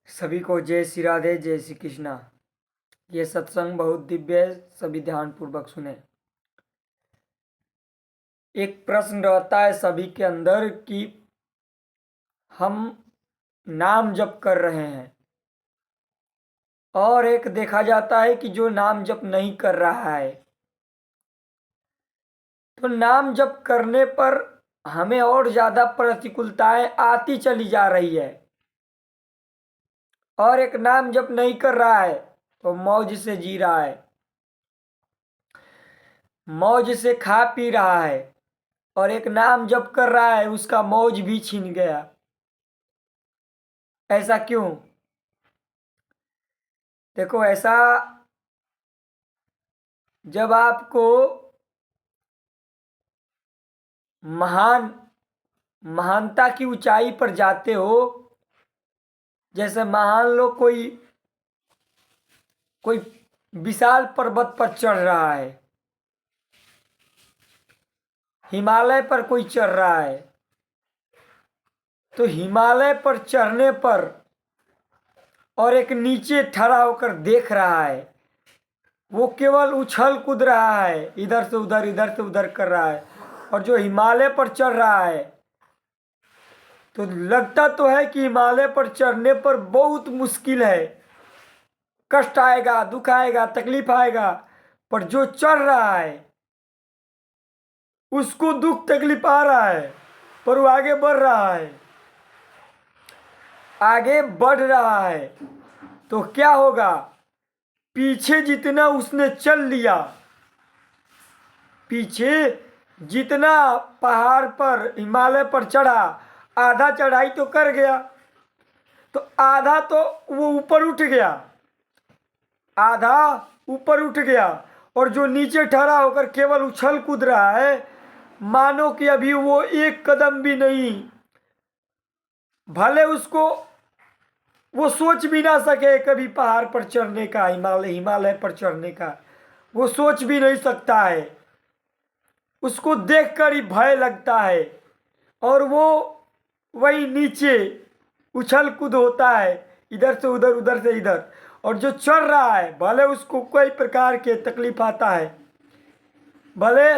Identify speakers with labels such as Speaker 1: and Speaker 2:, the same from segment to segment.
Speaker 1: सभी को जय श्री राधे, जय श्री कृष्णा। ये सत्संग बहुत दिव्य है, सभी ध्यान पूर्वक सुने। एक प्रश्न रहता है सभी के अंदर कि हम नाम जप कर रहे हैं और एक देखा जाता है कि जो नाम जप नहीं कर रहा है। तो नाम जप करने पर हमें और ज्यादा प्रतिकूलताएं आती चली जा रही है और एक नाम जप नहीं कर रहा है तो मौज से जी रहा है, मौज से खा पी रहा है, और एक नाम जप कर रहा है उसका मौज भी छीन गया। ऐसा क्यों? देखो, ऐसा जब आपको महानता की ऊंचाई पर जाते हो, जैसे मान लो कोई कोई विशाल पर्वत पर चढ़ रहा है, हिमालय पर कोई चढ़ रहा है, तो हिमालय पर चढ़ने पर और एक नीचे खड़ा होकर देख रहा है, वो केवल उछल कूद रहा है, इधर से उधर कर रहा है। और जो हिमालय पर चढ़ रहा है तो लगता तो है कि हिमालय पर चढ़ने पर बहुत मुश्किल है, कष्ट आएगा, दुख आएगा, तकलीफ आएगा, पर जो चढ़ रहा है उसको दुख तकलीफ आ रहा है पर वो आगे बढ़ रहा है, आगे बढ़ रहा है। तो क्या होगा? पीछे जितना उसने चल लिया, पीछे जितना पहाड़ पर हिमालय पर चढ़ा, आधा चढ़ाई तो कर गया, तो आधा तो वो ऊपर उठ गया, आधा ऊपर उठ गया, और जो नीचे ठहरा होकर केवल उछल कूद रहा है, मानो कि अभी वो एक कदम भी नहीं, भले उसको वो सोच भी ना सके कभी पहाड़ पर चढ़ने का, हिमालय पर चढ़ने का वो सोच भी नहीं सकता है। उसको देखकर ही भय लगता है और वो वही नीचे उछल कूद होता है, इधर से उधर, उधर से इधर। और जो चढ़ रहा है, भले उसको कोई प्रकार के तकलीफ आता है, भले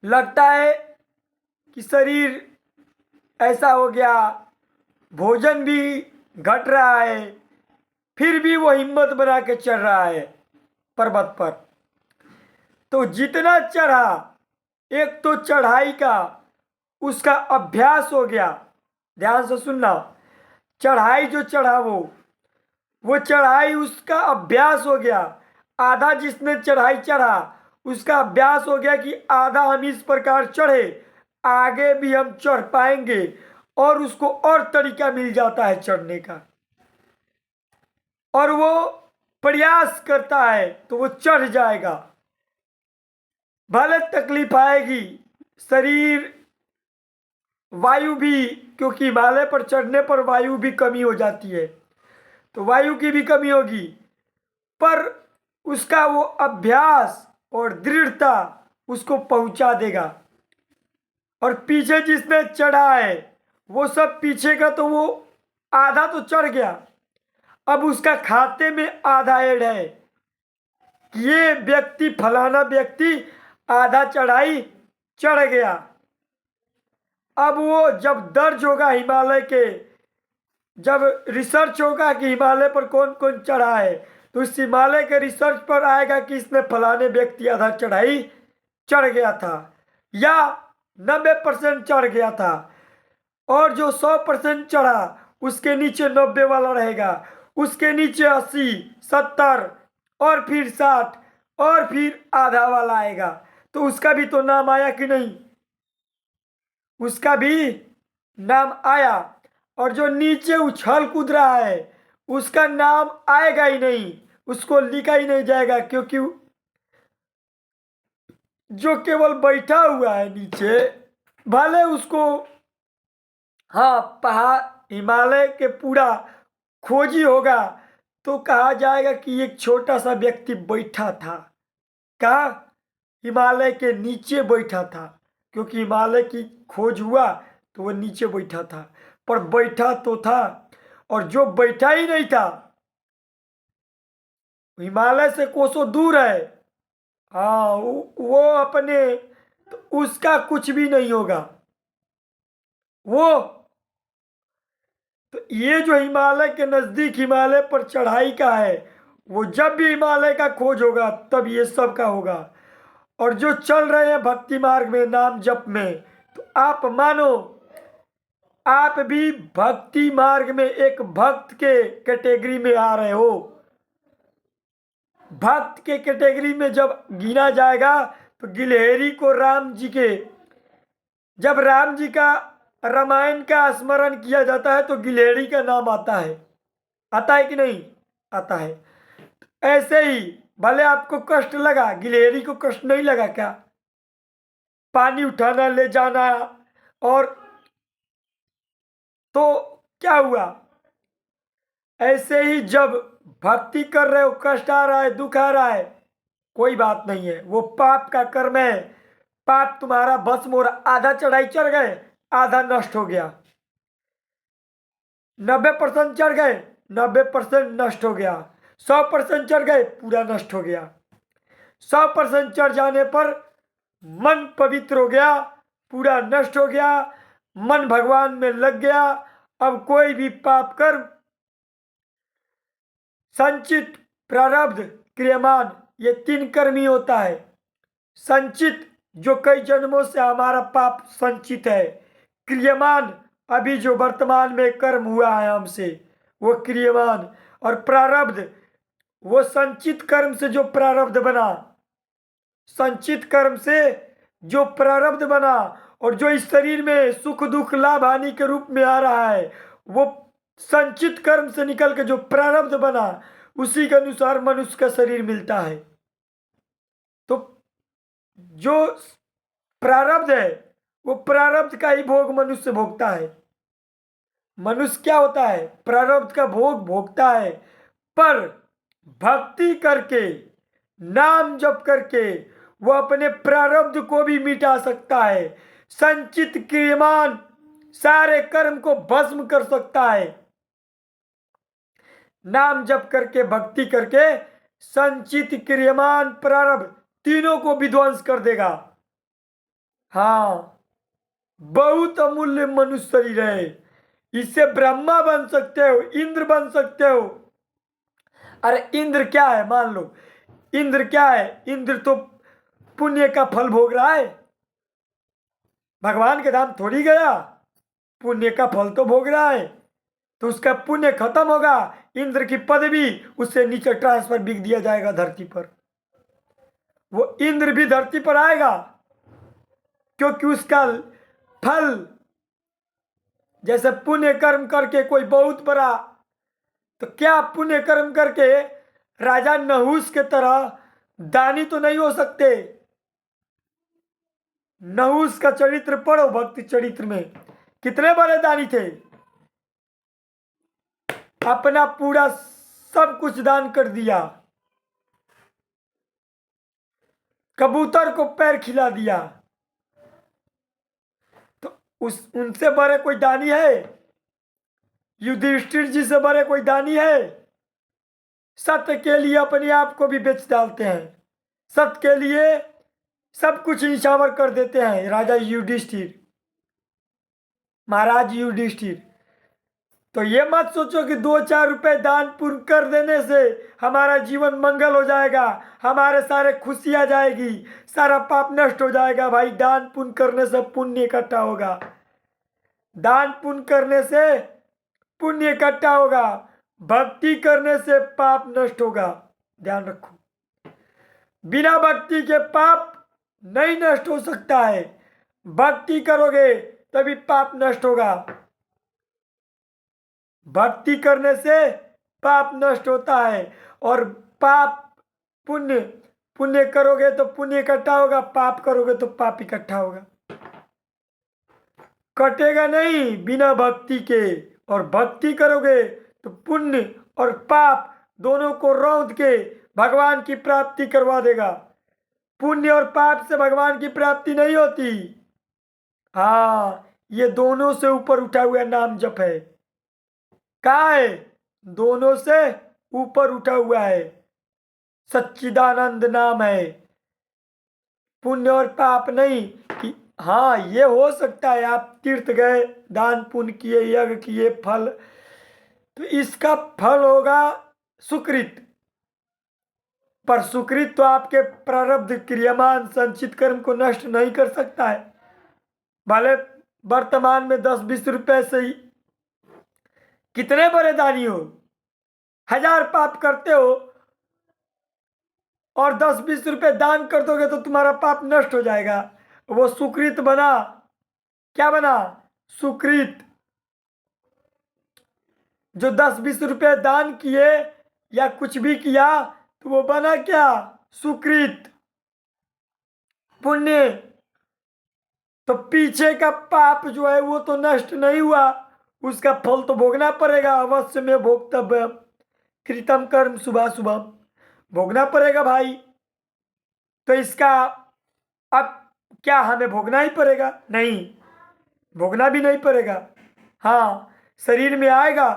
Speaker 1: लगता है कि शरीर ऐसा हो गया, भोजन भी घट रहा है, फिर भी वो हिम्मत बना के चढ़ रहा है पर्वत पर। तो जितना चढ़ा, एक तो चढ़ाई का उसका अभ्यास हो गया, ध्यान से सुनना, चढ़ाई जो चढ़ा वो चढ़ाई उसका अभ्यास हो गया। आधा जिसने चढ़ाई चढ़ा उसका अभ्यास हो गया कि आधा हम इस प्रकार चढ़े, आगे भी हम चढ़ पाएंगे, और उसको और तरीका मिल जाता है चढ़ने का, और वो प्रयास करता है तो वो चढ़ जाएगा। भले तकलीफ आएगी, शरीर, वायु भी, क्योंकि हिमालय पर चढ़ने पर वायु भी कमी हो जाती है, तो वायु की भी कमी होगी, पर उसका वो अभ्यास और दृढ़ता उसको पहुंचा देगा। और पीछे जिसने चढ़ा है वो सब पीछे का, तो वो आधा तो चढ़ गया, अब उसका खाते में आधा ऐड है कि ये व्यक्ति, फलाना व्यक्ति आधा चढ़ाई चढ़ गया। अब वो जब दर्ज होगा हिमालय के, जब रिसर्च होगा कि हिमालय पर कौन कौन चढ़ा है, तो इस हिमालय के रिसर्च पर आएगा कि इसने फलाने व्यक्ति आधा चढ़ाई चढ़ गया था, या 90% चढ़ गया था, और जो 100% चढ़ा उसके नीचे 90 वाला रहेगा, उसके नीचे 80, 70, और फिर 60, और फिर आधा वाला आएगा। तो उसका भी तो नाम आया कि नहीं? उसका भी नाम आया। और जो नीचे उछल कूद रहा है उसका नाम आएगा ही नहीं, उसको लिखा ही नहीं जाएगा, क्योंकि जो केवल बैठा हुआ है नीचे, भले उसको, हाँ, पहाड़ हिमालय के पूरा खोजी होगा तो कहा जाएगा कि एक छोटा सा व्यक्ति बैठा था। कहाँ? हिमालय के नीचे बैठा था, क्योंकि हिमालय की खोज हुआ तो वो नीचे बैठा था, पर बैठा तो था। और जो बैठा ही नहीं था, हिमालय से कोसों दूर है, हाँ वो अपने, तो उसका कुछ भी नहीं होगा। वो तो ये जो हिमालय के नजदीक हिमालय पर चढ़ाई का है, वो जब भी हिमालय का खोज होगा तब ये सब का होगा। और जो चल रहे हैं भक्ति मार्ग में, नाम जप में, तो आप मानो आप भी भक्ति मार्ग में एक भक्त के कैटेगरी में आ रहे हो। भक्त के कैटेगरी में जब गिना जाएगा तो गिलहरी को राम जी के, जब राम जी का रामायण का स्मरण किया जाता है तो गिलहरी का नाम आता है। आता है कि नहीं? आता है। ऐसे ही भले आपको कष्ट लगा, गिलहरी को कष्ट नहीं लगा क्या? पानी उठाना, ले जाना, और तो क्या हुआ? ऐसे ही जब भक्ति कर रहे हो, कष्ट आ रहा है, दुख आ रहा है, कोई बात नहीं है, वो पाप का कर्म है। पाप तुम्हारा भस्म हो रहा, आधा चढ़ाई चढ़ गए, आधा नष्ट हो गया। 90% चढ़ गए, 90% नष्ट हो गया। 100% चढ़ गए, पूरा नष्ट हो गया। 100% चढ़ जाने पर मन पवित्र हो गया, पूरा नष्ट हो गया, मन भगवान में लग गया। अब कोई भी पाप कर्म, संचित, प्रारब्ध, क्रियमान, ये 3 कर्म ही होता है। संचित जो कई जन्मों से हमारा पाप संचित है, क्रियमान अभी जो वर्तमान में कर्म हुआ है हमसे, वो क्रियमान, और प्रारब्ध वो संचित कर्म से जो प्रारब्ध बना, संचित कर्म से जो प्रारब्ध बना, और जो इस शरीर में सुख दुख लाभ हानि के रूप में आ रहा है, वो संचित कर्म से निकल के जो प्रारब्ध बना, उसी के अनुसार मनुष्य का शरीर मिलता है। तो जो प्रारब्ध है, वो प्रारब्ध का ही भोग मनुष्य भोगता है। मनुष्य क्या होता है? प्रारब्ध का भोग भोगता है। पर भक्ति करके, नाम जप करके वो अपने प्रारब्ध को भी मिटा सकता है। संचित क्रियमान सारे कर्म को भस्म कर सकता है। नाम जप करके, भक्ति करके संचित क्रियमान प्रारब्ध तीनों को विध्वंस कर देगा। हाँ, बहुत अमूल्य मनुष्य शरीर है। इससे ब्रह्मा बन सकते हो, इंद्र बन सकते हो। अरे इंद्र क्या है? मान लो इंद्र क्या है? इंद्र तो पुण्य का फल भोग रहा है, भगवान के धाम थोड़ी गया, पुण्य का फल तो भोग रहा है। तो उसका पुण्य खत्म होगा, इंद्र की पदवी उससे नीचे ट्रांसफर बिक दिया जाएगा धरती पर। वो इंद्र भी धरती पर आएगा, क्योंकि उसका फल, जैसे पुण्य कर्म करके कोई बहुत बड़ा, तो क्या पुण्य कर्म करके राजा नहुस के तरह दानी तो नहीं हो सकते? नहुस का चरित्र पढ़ो, भक्ति चरित्र में कितने बड़े दानी थे। अपना पूरा सब कुछ दान कर दिया, कबूतर को पैर खिला दिया। तो उनसे बड़े कोई दानी है? युधिष्ठिर जी से बड़े कोई दानी है? सत्य के लिए अपने आप को भी बेच डालते हैं, सत्य के लिए सब कुछ निछावर कर देते हैं राजा युधिष्ठिर, महाराज युधिष्ठिर। तो ये मत सोचो कि 2-4 रुपए दान पुण्य कर देने से हमारा जीवन मंगल हो जाएगा, हमारे सारे खुशी आ जाएगी, सारा पाप नष्ट हो जाएगा। भाई, दान पुण्य करने से पुण्य इकट्ठा होगा, दान पुण्य करने से पुण्य इकट्ठा होगा, भक्ति करने से पाप नष्ट होगा। ध्यान रखो, बिना भक्ति के पाप नहीं नष्ट हो सकता है। भक्ति करोगे तभी पाप नष्ट होगा। भक्ति करने से पाप नष्ट होता है, और पाप पुण्य, पुण्य करोगे तो पुण्य इकट्ठा होगा, पाप करोगे तो पाप इकट्ठा होगा। कटेगा नहीं बिना भक्ति के। और भक्ति करोगे तो पुण्य और पाप दोनों को रौंद के भगवान की प्राप्ति करवा देगा। पुण्य और पाप से भगवान की प्राप्ति नहीं होती। हाँ, ये दोनों से ऊपर उठा हुआ नाम जप है। कहाँ है? दोनों से ऊपर उठा हुआ है, सच्चिदानंद नाम है। पुण्य और पाप नहीं कि हाँ ये हो सकता है आप तीर्थ गए, दान पुण्य किए, यज्ञ किए, फल, तो इसका फल होगा सुकृत। पर सुकृत तो आपके प्रारब्ध क्रियमान संचित कर्म को नष्ट नहीं कर सकता है। भले वर्तमान में 10-20 रुपए से ही कितने बड़े दानी हो, 1000 पाप करते हो और 10-20 रुपए दान कर दोगे तो तुम्हारा पाप नष्ट हो जाएगा। वो सुकृत बना। क्या बना? सुकृत। जो 10-20 रुपए दान किए या कुछ भी किया तो वो बना क्या? सुकृत, पुण्य। तो पीछे का पाप जो है वो तो नष्ट नहीं हुआ, उसका फल तो भोगना पड़ेगा। अवश्य में भोक्तव्य कृतम कर्म शुभा शुभम, भोगना पड़ेगा भाई। तो इसका अब क्या हमें भोगना ही पड़ेगा? नहीं, भोगना भी नहीं पड़ेगा। हाँ, शरीर में आएगा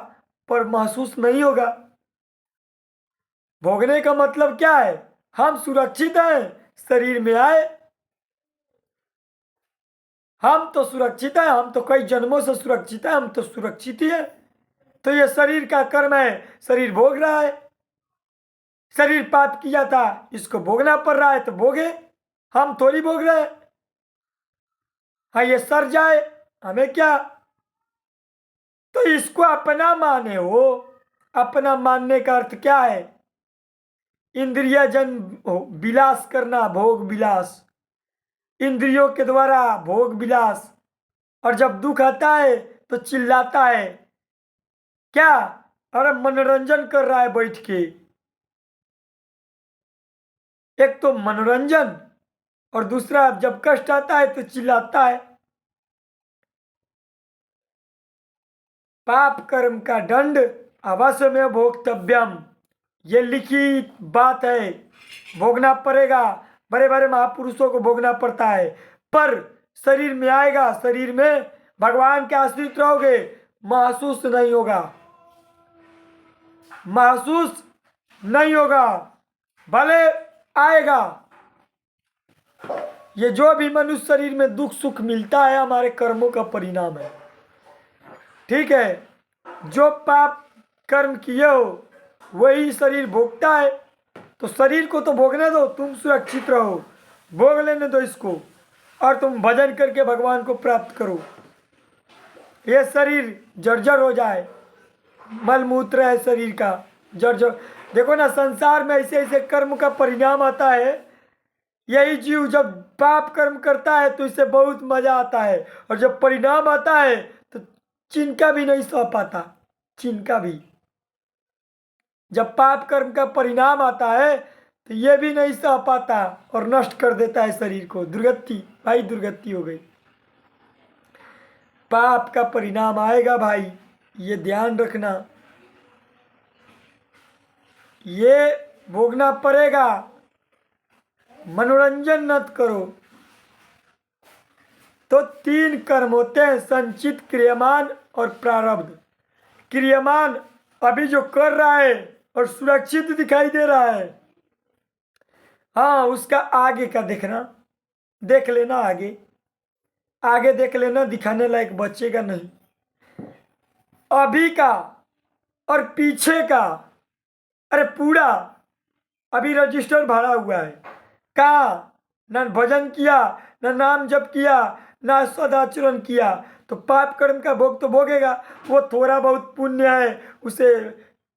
Speaker 1: पर महसूस नहीं होगा। भोगने का मतलब क्या है? हम सुरक्षित हैं, शरीर में आए, हम तो सुरक्षित हैं, हम तो कई जन्मों से सुरक्षित हैं, हम तो सुरक्षित ही है। तो ये शरीर का कर्म है, शरीर भोग रहा है। शरीर पाप किया था, इसको भोगना पड़ रहा है तो भोगे, हम थोड़ी भोग रहे हैं। हाँ, ये सर जाए हमें क्या? तो इसको अपना माने हो। अपना मानने का अर्थ क्या है? इंद्रिय जन विलास करना, भोग विलास, इंद्रियों के द्वारा भोग विलास। और जब दुख आता है तो चिल्लाता है क्या? अरे मनोरंजन कर रहा है बैठ के। एक तो मनोरंजन और दूसरा जब कष्ट आता है तो चिल्लाता है। पाप कर्म का दंड अवश्य में भोक्तव्यम, ये लिखी बात है, भोगना पड़ेगा। बड़े बड़े महापुरुषों को भोगना पड़ता है। पर शरीर में आएगा, शरीर में भगवान के आश्रित रहोगे, महसूस नहीं होगा, महसूस नहीं होगा, भले आएगा। ये जो भी मनुष्य शरीर में दुख सुख मिलता है हमारे कर्मों का परिणाम है। ठीक है, जो पाप कर्म किए हो वही शरीर भोगता है। तो शरीर को तो भोगने दो, तुम सुरक्षित रहो, भोग लेने दो इसको, और तुम भजन करके भगवान को प्राप्त करो। ये शरीर जर्जर हो जाए, मलमूत्र है शरीर का जर्जर। देखो ना, संसार में ऐसे ऐसे कर्म का परिणाम आता है। यही जीव जब पाप कर्म करता है तो इससे बहुत मजा आता है, और जब परिणाम आता है तो चिंका भी नहीं सह पाता। चिंका भी, जब पाप कर्म का परिणाम आता है तो ये भी नहीं सह पाता और नष्ट कर देता है शरीर को। दुर्गति भाई, दुर्गति हो गई। पाप का परिणाम आएगा भाई, ये ध्यान रखना, ये भोगना पड़ेगा। मनोरंजन मत करो। तो 3 कर्म होते हैं, संचित, क्रियमान और प्रारब्ध। क्रियमान अभी जो कर रहा है और सुरक्षित दिखाई दे रहा है, हाँ, उसका आगे का देखना, देख लेना, आगे आगे देख लेना, दिखाने लायक बचेगा नहीं। अभी का और पीछे का, अरे पूरा अभी रजिस्टर भरा हुआ है। कहाँ? न भजन किया, न नाम जप किया, न सदाचरण किया, तो पाप कर्म का भोग तो भोगेगा। वो थोड़ा बहुत पुण्य है उसे,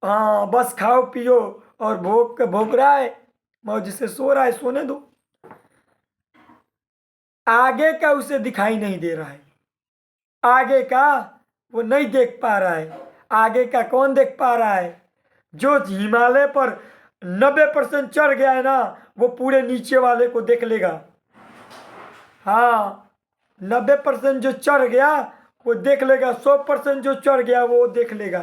Speaker 1: हाँ, बस खाओ पियो और भोग रहा है, मौज से सो रहा है, सोने दो। आगे का उसे दिखाई नहीं दे रहा है, आगे का वो नहीं देख पा रहा है। आगे का कौन देख पा रहा है? जो हिमालय पर 90% चढ़ गया है ना, वो पूरे नीचे वाले को देख लेगा। हाँ, 90% जो चढ़ गया वो देख लेगा, 100% जो चढ़ गया वो देख लेगा।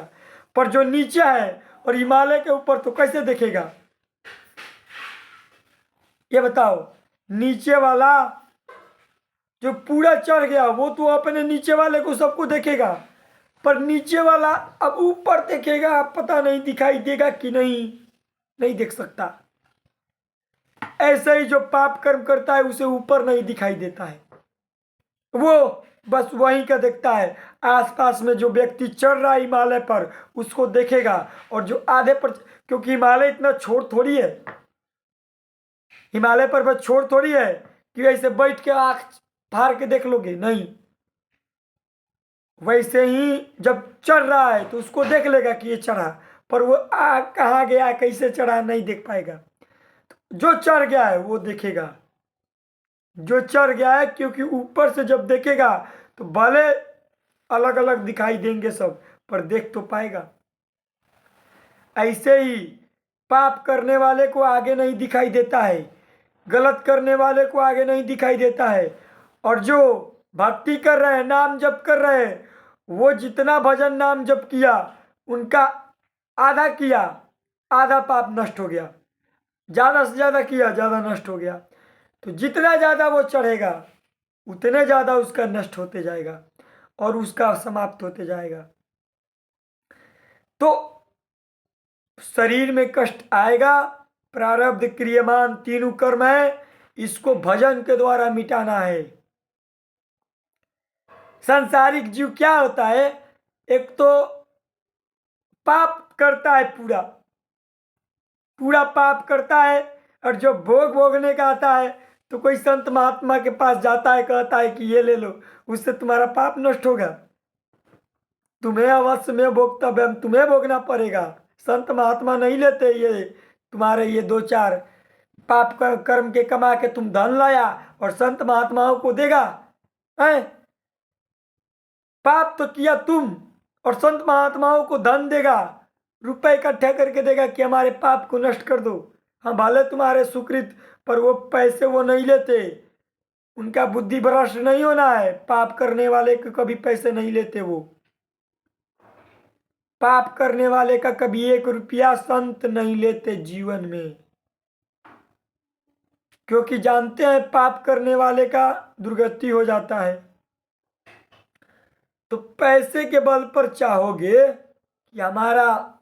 Speaker 1: पर जो नीचे है और हिमालय के ऊपर तो कैसे देखेगा? ये बताओ। नीचे वाला जो पूरा चढ़ गया वो तो अपने नीचे वाले को सबको देखेगा, पर नीचे वाला अब ऊपर देखेगा, पता नहीं दिखाई देगा कि नहीं, नहीं देख सकता। ऐसे ही जो पाप कर्म करता है उसे ऊपर नहीं दिखाई देता है, वो बस वहीं का देखता है। आसपास में जो व्यक्ति चढ़ रहा है हिमालय पर उसको देखेगा, और जो आधे पर, क्योंकि हिमालय इतना छोड़ थोड़ी है, हिमालय पर बस छोड़ थोड़ी है कि ऐसे बैठ के आंख फाड़ के देख लोगे, नहीं। वैसे ही जब चढ़ रहा है तो उसको देख लेगा कि ये चढ़ा, पर वो कहाँ गया, कैसे चढ़ा, नहीं देख पाएगा। जो चढ़ गया है वो देखेगा, जो चढ़ गया है, क्योंकि ऊपर से जब देखेगा तो भले अलग अलग दिखाई देंगे सब, पर देख तो पाएगा। ऐसे ही पाप करने वाले को आगे नहीं दिखाई देता है, गलत करने वाले को आगे नहीं दिखाई देता है, और जो भक्ति कर रहे हैं, नाम जप कर रहे हैं, वो जितना भजन नाम जप किया उनका आधा किया, आधा पाप नष्ट हो गया, ज़्यादा से ज़्यादा किया, ज़्यादा नष्ट हो गया। तो जितना ज़्यादा वो चढ़ेगा उतने ज़्यादा उसका नष्ट होते जाएगा और उसका समाप्त होते जाएगा। तो शरीर में कष्ट आएगा, प्रारब्ध क्रियमान तीनों कर्म है, इसको भजन के द्वारा मिटाना है। सांसारिक जीव क्या होता है, एक तो पाप करता है, पूरा पूरा पाप करता है, और जो भोग भोगने का आता है तो कोई संत महात्मा के पास जाता है, कहता है कि ये ले लो, उससे तुम्हारा पाप नष्ट होगा, तुम्हें अवश्य में भोक्तव्यम, तुम्हें भोगना पड़ेगा। संत महात्मा नहीं लेते ये तुम्हारे ये दो चार पाप कर्म के कमा के तुम धन लाया और संत महात्माओं को देगा, है? पाप तो किया तुम, और संत महात्माओं को धन देगा, रुपए इकट्ठे करके देगा कि हमारे पाप को नष्ट कर दो। हाँ, भले तुम्हारे सुकृत, पर वो पैसे वो नहीं लेते, उनका बुद्धि भ्रष्ट नहीं होना है। पाप करने वाले को कभी पैसे नहीं लेते, वो पाप करने वाले का कभी 1 रुपया संत नहीं लेते जीवन में, क्योंकि जानते हैं पाप करने वाले का दुर्गति हो जाता है। तो पैसे के बल पर चाहोगे कि हमारा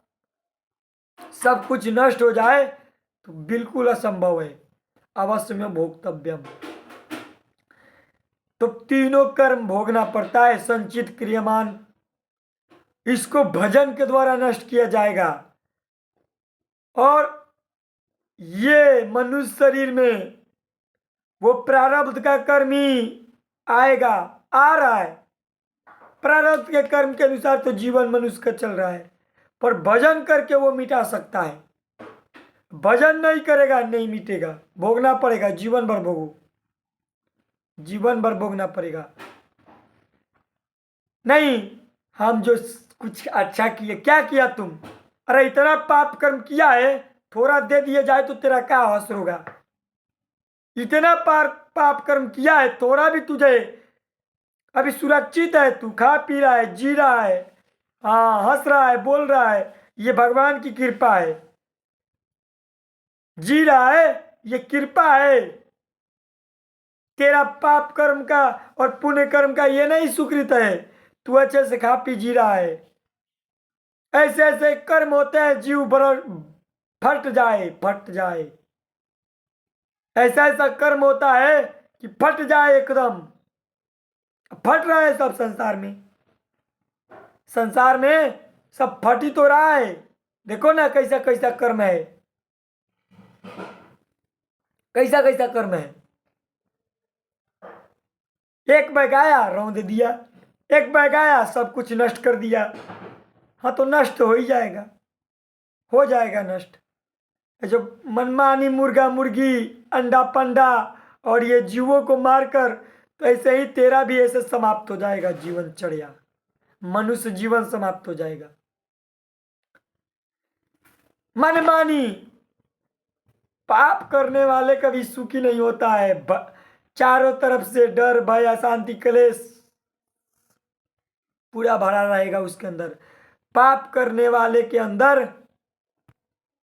Speaker 1: सब कुछ नष्ट हो जाए तो बिल्कुल असंभव है, अवश्य में भोक्तव्यम। तो तीनों कर्म भोगना पड़ता है, संचित क्रियमान, इसको भजन के द्वारा नष्ट किया जाएगा। और ये मनुष्य शरीर में वो प्रारब्ध का कर्म ही आएगा, आ रहा है, प्रारब्ध के कर्म के अनुसार तो जीवन मनुष्य का चल रहा है, पर भजन करके वो मिटा सकता है। भजन नहीं करेगा नहीं मिटेगा, भोगना पड़ेगा, जीवन भर भोगो, जीवन भर भोगना पड़ेगा। नहीं, हम जो कुछ अच्छा किए, क्या किया तुम, अरे इतना पाप कर्म किया है, थोड़ा दे दिया जाए तो तेरा क्या हश्र होगा। इतना पाप कर्म किया है, थोड़ा भी तुझे अभी सुरक्षित है, तू खा पी रहा है, जी रहा है, हाँ हंस रहा है, बोल रहा है, ये भगवान की कृपा है। जी रहा है, ये कृपा है, तेरा पाप कर्म का और पुण्य कर्म का ये नहीं सुकृत है, तू अच्छे से खा पी जी रहा है। ऐसे ऐसे कर्म होते हैं जीव भर फट जाए, फट जाए, ऐसा ऐसा कर्म होता है कि फट जाए, एकदम फट रहा है सब संसार में, संसार में सब फट ही तो रहा है। देखो ना कैसा कैसा कर्म है, कैसा कैसा कर्म है। एक बैग आया रौंद दिया, एक बैग आया सब कुछ नष्ट कर दिया। हाँ, तो नष्ट हो ही जाएगा, हो जाएगा नष्ट। जो मनमानी मुर्गा मुर्गी अंडा पंडा और ये जीवों को मारकर, तो ऐसे ही तेरा भी ऐसे समाप्त हो जाएगा जीवन, चढ़िया मनुष्य जीवन समाप्त हो जाएगा। मनमानी पाप करने वाले कभी सुखी नहीं होता है, चारों तरफ से डर भय अशांति क्लेश पूरा भरा रहेगा उसके अंदर। पाप करने वाले के अंदर